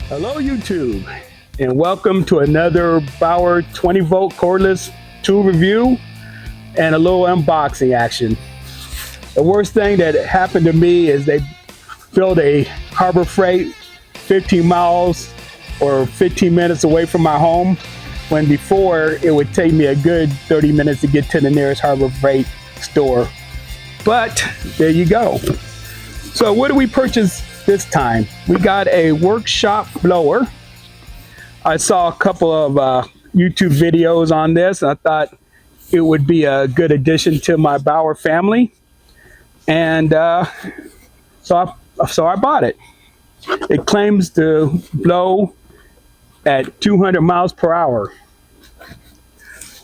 Hello YouTube, and welcome to another Bauer 20v Cordless tool review and a little unboxing action. The worst thing that happened to me is they built a Harbor Freight 15 miles or 15 minutes away from my home, when before it would take me a good 30 minutes to get to the nearest Harbor Freight store. But there you go. So what did we purchase this time? We got a workshop blower. I saw a couple of YouTube videos on this, and I thought it would be a good addition to my Bauer family. And so I bought it. It claims to blow at 200 miles per hour.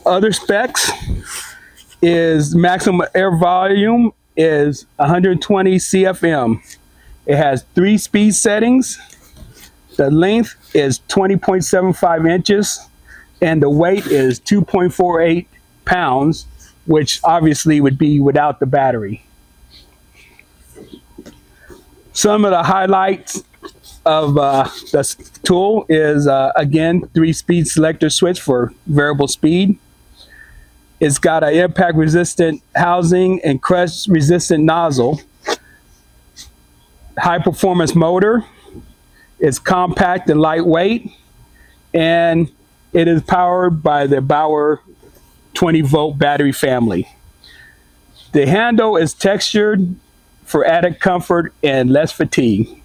Other specs is maximum air volume is 120 CFM. It has 3 speed settings. The length is 20.75 inches, and the weight is 2.48 pounds, which obviously would be without the battery. Some of the highlights of the tool is, again, 3-speed selector switch for variable speed. It's got an impact-resistant housing and crush-resistant nozzle. High-performance motor. It's compact and lightweight, and it is powered by the Bauer 20-volt battery family. The handle is textured for added comfort and less fatigue.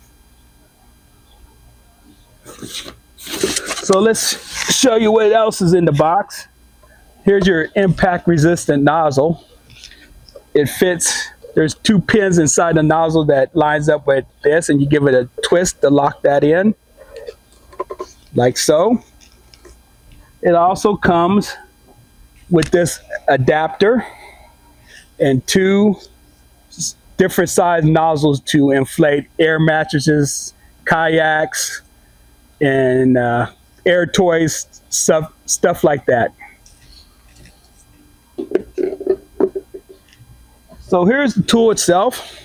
So let's show you what else is in the box. Here's your impact-resistant nozzle. It fits. There's 2 pins inside the nozzle that lines up with this, and you give it a twist to lock that in, like so. It also comes with this adapter and 2 different size nozzles to inflate air mattresses, kayaks, and air toys, stuff like that. So here's the tool itself.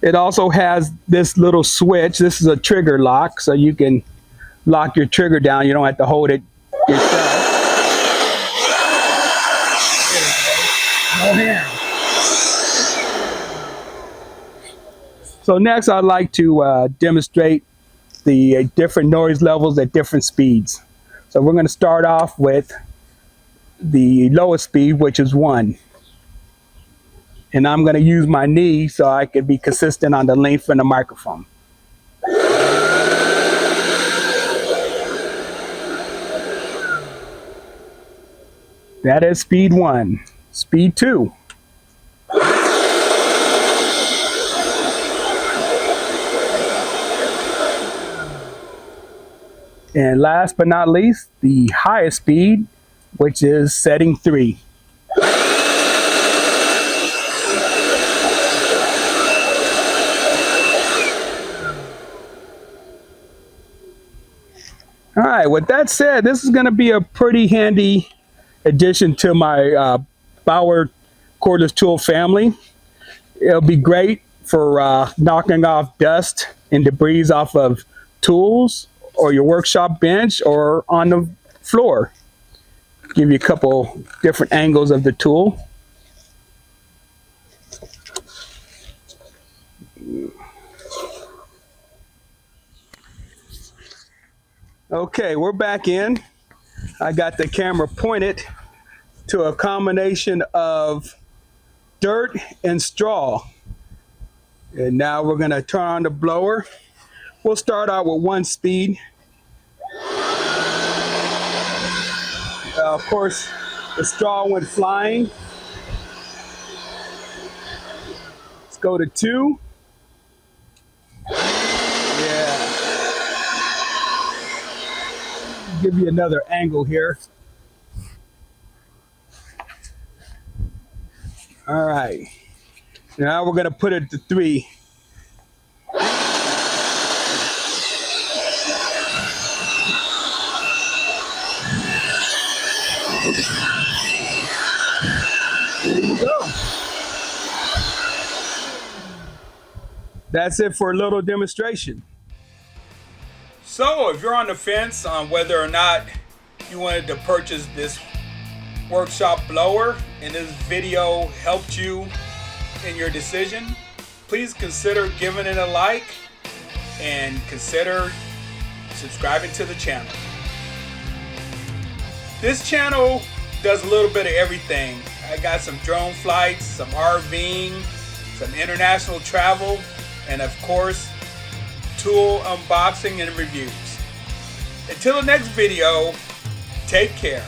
It also has this little switch. This is a trigger lock, so you can lock your trigger down. You don't have to hold it yourself. No hand. So next, I'd like to demonstrate the different noise levels at different speeds. So we're going to start off with the lowest speed, which is 1. And I'm going to use my knee so I can be consistent on the length of the microphone. That is speed 1. Speed 2. And last but not least, the highest speed, which is setting 3. All right, with that said, this is going to be a pretty handy addition to my Bauer cordless tool family. It'll be great for knocking off dust and debris off of tools or your workshop bench or on the floor. Give you a couple different angles of the tool. Okay, we're back in. I got the camera pointed to a combination of dirt and straw. And now we're going to turn on the blower. We'll start out with 1 speed. Of course, the straw went flying. Let's go to 2. Give you another angle here. All right. Now we're going to put it to 3. There you go. That's it for a little demonstration. So if you're on the fence on whether or not you wanted to purchase this workshop blower and this video helped you in your decision, please consider giving it a like and consider subscribing to the channel. This channel does a little bit of everything. I got some drone flights, some RVing, some international travel, and of course, tool unboxing and reviews. Until the next video, take care.